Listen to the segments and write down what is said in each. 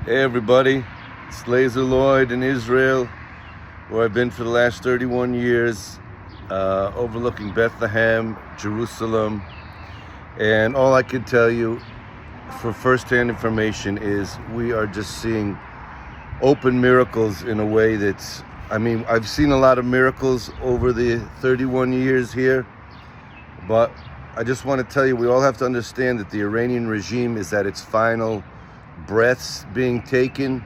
Hey everybody, it's Laser Lloyd in Israel, where I've been for the last 31 years, overlooking Bethlehem, Jerusalem, and all I can tell you for first-hand information is we are just seeing open miracles in a way that's, I've seen a lot of miracles over the 31 years here, but I just want to tell you, we all have to understand that the Iranian regime is at its final breaths being taken.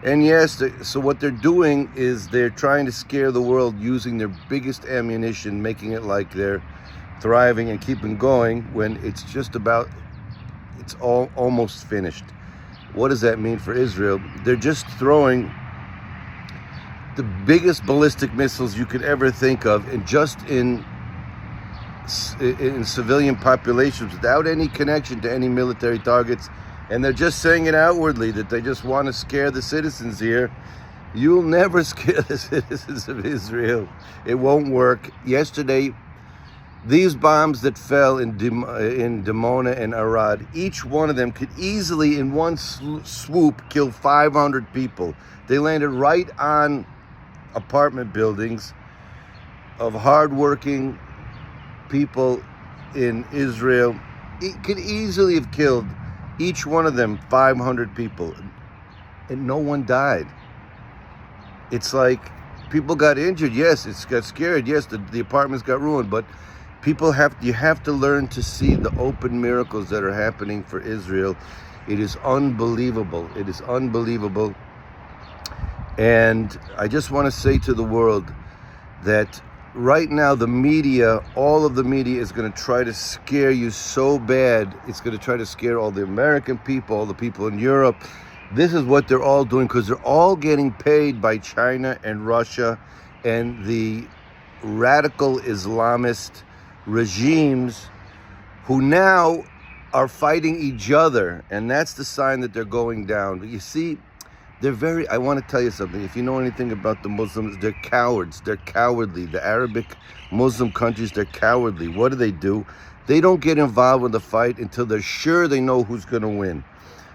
And yes, so what they're doing is they're trying to scare the world using their biggest ammunition, making it like they're thriving and keeping going when it's all almost finished. What does that mean for Israel? They're just throwing the biggest ballistic missiles you could ever think of, and just in civilian populations without any connection to any military targets. And they're just saying it outwardly that they just want to scare the citizens here. You'll never scare the citizens of Israel. It won't work. Yesterday, these bombs that fell in Dimona and Arad, each one of them could easily, in one swoop, kill 500 people. They landed right on apartment buildings of hardworking people in Israel. It could easily have killed, each one of them, 500 people, and no one died. It's like people got injured, yes, it got scared, yes, the apartments got ruined, but you have to learn to see the open miracles that are happening for Israel. It is unbelievable. It is unbelievable. And I just want to say to the world that right now, the media, all of the media is going to try to scare you so bad. It's going to try to scare all the American people, all the people in Europe. This is what they're all doing because they're all getting paid by China and Russia and the radical Islamist regimes who now are fighting each other. And that's the sign that they're going down. You see, I want to tell you something. If you know anything about the Muslims, they're cowards. They're cowardly. The Arabic Muslim countries, they're cowardly. What do? They don't get involved in the fight until they're sure they know who's going to win.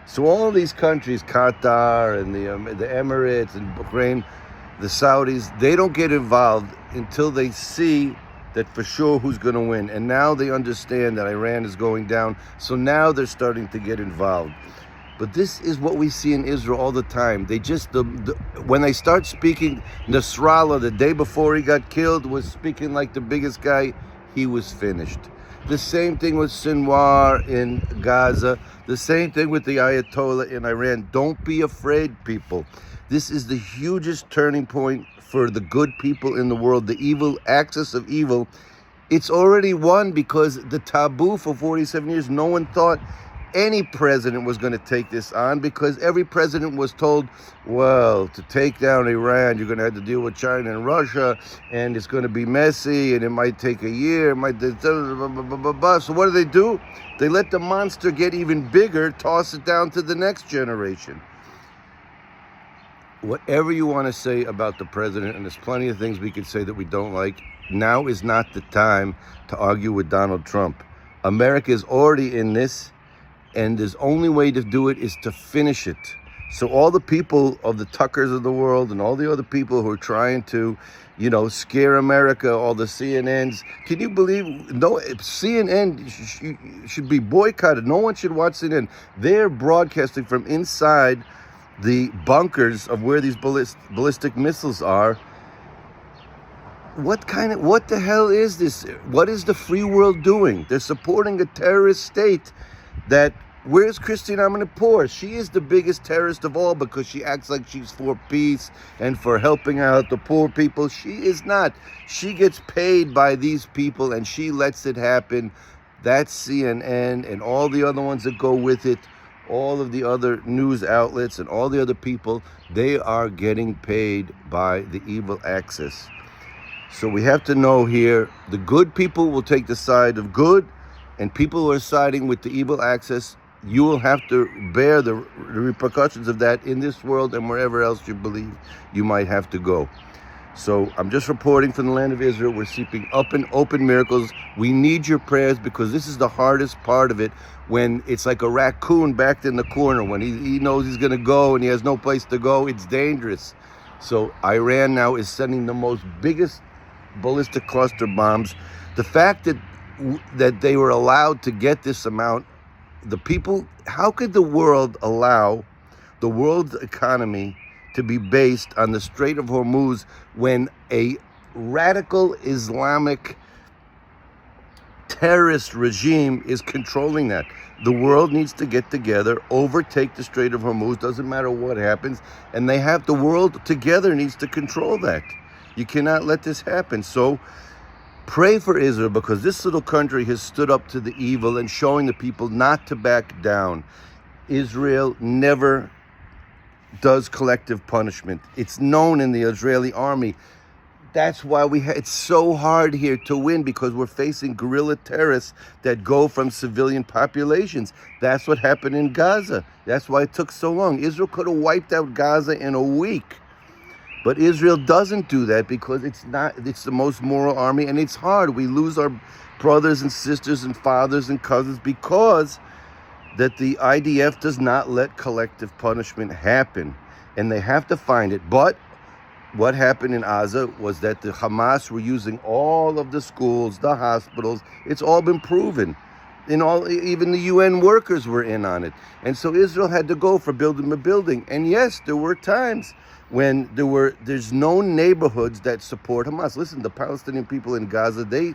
So all of these countries, Qatar and the Emirates and Bahrain, the Saudis, they don't get involved until they see that for sure who's going to win. And now they understand that Iran is going down. So now they're starting to get involved. But this is what we see in Israel all the time. They just, when they start speaking, Nasrallah, the day before he got killed, was speaking like the biggest guy. He was finished. The same thing with Sinwar in Gaza. The same thing with the Ayatollah in Iran. Don't be afraid, people. This is the hugest turning point for the good people in the world. The evil axis of evil, it's already won because the taboo for 47 years, no one thought any president was going to take this on, because every president was told, well, to take down Iran, you're going to have to deal with China and Russia, and it's going to be messy, and it might take a year. So what do? They let the monster get even bigger, toss it down to the next generation. Whatever you want to say about the president, and there's plenty of things we could say that we don't like, now is not the time to argue with Donald Trump. America is already in this, and the only way to do it is to finish it. So all the people of the Tuckers of the world and all the other people who are trying to, scare America, all the CNNs, can you believe, no, CNN should be boycotted. No one should watch CNN. They're broadcasting from inside the bunkers of where these ballistic missiles are. What the hell is this? What is the free world doing? They're supporting a terrorist state where's Christine Amanpour? She is the biggest terrorist of all because she acts like she's for peace and for helping out the poor people. She is not. She gets paid by these people and she lets it happen. That's CNN and all the other ones that go with it, all of the other news outlets and all the other people, they are getting paid by the evil axis. So we have to know here, the good people will take the side of good, and people who are siding with the evil axis, you will have to bear the repercussions of that in this world and wherever else you believe you might have to go. So I'm just reporting from the land of Israel. We're seeking up and open miracles. We need your prayers because this is the hardest part of it, when it's like a raccoon backed in the corner. When he knows he's going to go and he has no place to go, it's dangerous. So Iran now is sending the biggest ballistic cluster bombs. The fact that they were allowed to get this amount, the people, how could the world allow the world's economy to be based on the Strait of Hormuz when a radical Islamic terrorist regime is controlling that? The world needs to get together, overtake the Strait of Hormuz, doesn't matter what happens, and the world together needs to control that. You cannot let this happen. So pray for Israel, because this little country has stood up to the evil and showing the people not to back down. Israel never does collective punishment. It's known in the Israeli army. That's why it's so hard here to win, because we're facing guerrilla terrorists that go from civilian populations. That's what happened in Gaza. That's why it took so long. Israel could have wiped out Gaza in a week. But Israel doesn't do that because it's the most moral army, and it's hard. We lose our brothers and sisters and fathers and cousins because that the IDF does not let collective punishment happen, and they have to find it. But what happened in Gaza was that the Hamas were using all of the schools, the hospitals. It's all been proven. Even the UN workers were in on it. And so Israel had to go for building a building. And yes, there were times when there's no neighborhoods that support Hamas. Listen, the Palestinian people in Gaza, they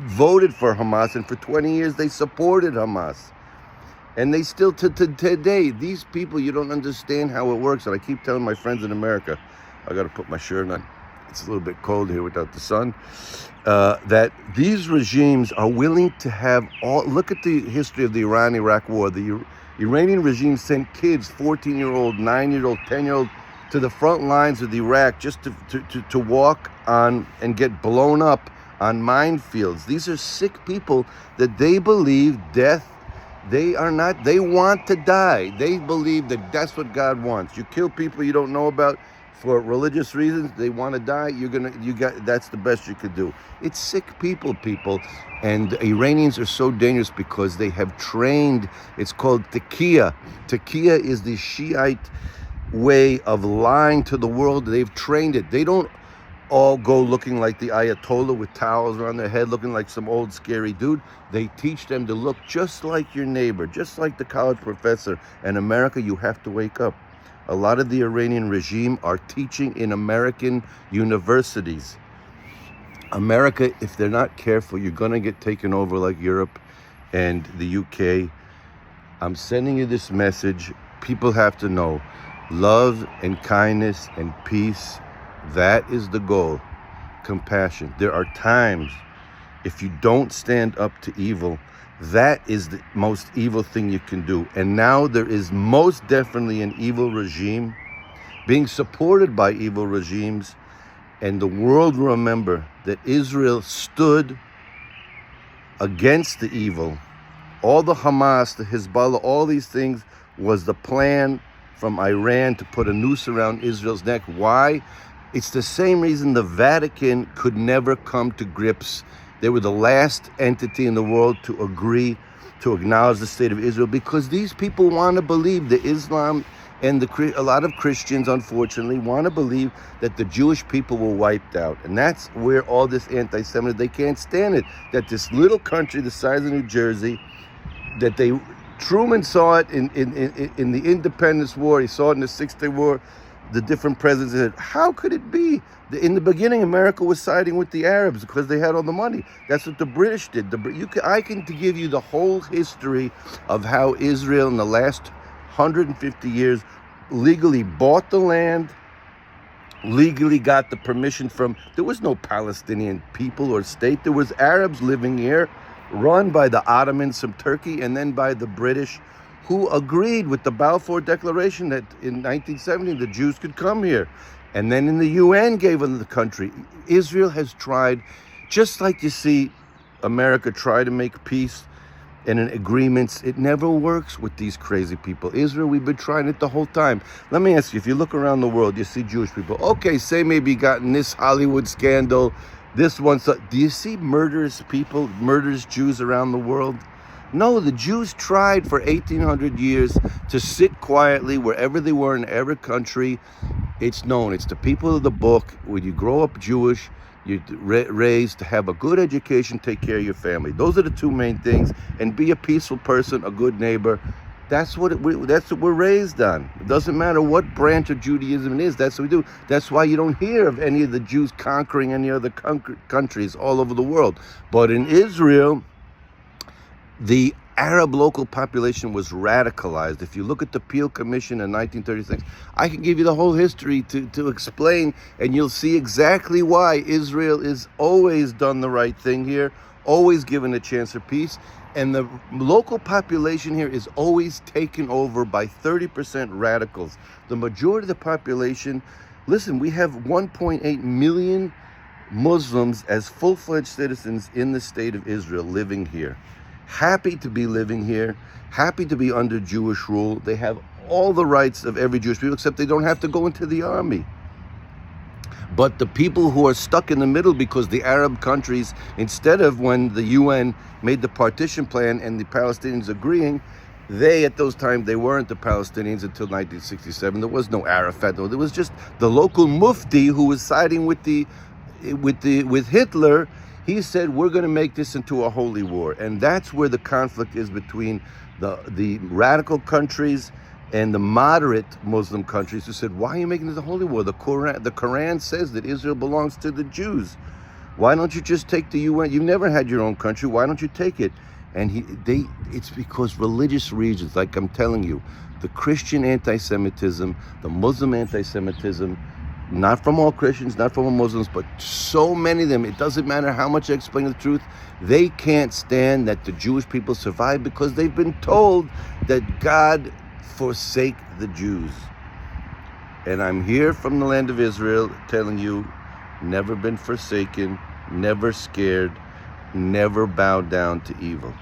voted for Hamas, and for 20 years they supported Hamas. And they still, to today, these people, you don't understand how it works. And I keep telling my friends in America, I got to put my shirt on. It's a little bit cold here without the sun. That these regimes are willing to have look at the history of the Iran-Iraq war. The Iranian regime sent kids, 14-year-old, 9-year-old, 10-year-old, to the front lines of Iraq just to walk on and get blown up on minefields. These are sick people that they believe death. They want to die. They believe that that's what God wants. You kill people you don't know about for religious reasons. They want to die. That's the best you could do. It's sick people. And the Iranians are so dangerous because they have trained. It's called taqiyya. Taqiyya is the Shiite way of lying to the world. They've trained it. They don't all go looking like the Ayatollah with towels around their head, looking like some old scary dude. They teach them to look just like your neighbor, just like the college professor. In America, you have to wake up. A lot of the Iranian regime are teaching in American universities. America, if they're not careful, you're going to get taken over like Europe and the UK. I'm sending you this message. People have to know love and kindness and peace. That is the goal. Compassion. There are times, if you don't stand up to evil, that is the most evil thing you can do. And now there is most definitely an evil regime being supported by evil regimes. And the world will remember that Israel stood against the evil. All the Hamas, the Hezbollah, all these things was the plan from Iran to put a noose around Israel's neck. Why? It's the same reason the Vatican could never come to grips. They were the last entity in the world to agree to acknowledge the state of Israel, because these people want to believe that Islam and a lot of Christians, unfortunately, want to believe that the Jewish people were wiped out. And that's where all this anti-Semitism, they can't stand it. That this little country the size of New Jersey, Truman saw it in the Independence War, he saw it in the Six-Day War, the different presidents said, how could it be? In the beginning, America was siding with the Arabs because they had all the money. That's what the British did. I can give you the whole history of how Israel in the last 150 years legally bought the land, legally got the permission there was no Palestinian people or state. There was Arabs living here, run by the Ottomans from Turkey and then by the British, who agreed with the Balfour Declaration that in 1970 the Jews could come here. And then in the UN gave them the country. Israel has tried, just like you see America try to make peace and in agreements. It never works with these crazy people. Israel, we've been trying it the whole time. Let me ask you, if you look around the world, you see Jewish people. Okay, say maybe gotten this Hollywood scandal, this one. So, do you see murderous people, murderous Jews around the world? No, the Jews tried for 1,800 years to sit quietly wherever they were in every country. It's known. It's the people of the book. When you grow up Jewish, you're raised to have a good education, take care of your family. Those are the two main things. And be a peaceful person, a good neighbor. That's what we're raised on. It doesn't matter what branch of Judaism it is. That's what we do. That's why you don't hear of any of the Jews conquering any other countries all over the world. But in Israel, the Arab local population was radicalized. If you look at the Peel Commission in 1936, I can give you the whole history to explain, and you'll see exactly why Israel is always done the right thing here, always given a chance for peace, and the local population here is always taken over by 30% radicals. The majority of the population, listen, we have 1.8 million Muslims as full-fledged citizens in the state of Israel living here. Happy to be living here, happy to be under Jewish rule. They have all the rights of every Jewish people, except they don't have to go into the army. But the people who are stuck in the middle, because the Arab countries, instead of when the UN made the partition plan and the Palestinians agreeing, they, at those times, they weren't the Palestinians until 1967. There was no Arafat. There was just the local mufti who was siding with Hitler. He said, we're going to make this into a holy war. And that's where the conflict is between the radical countries and the moderate Muslim countries who said, why are you making this a holy war? The Quran says that Israel belongs to the Jews. Why don't you just take the UN? You've never had your own country. Why don't you take it? And it's because religious reasons, like I'm telling you, the Christian anti-Semitism, the Muslim anti-Semitism, not from all Christians, not from all Muslims, but so many of them, it doesn't matter how much I explain the truth, they can't stand that the Jewish people survive because they've been told that God forsake the Jews. And I'm here from the land of Israel telling you, never been forsaken, never scared, never bowed down to evil.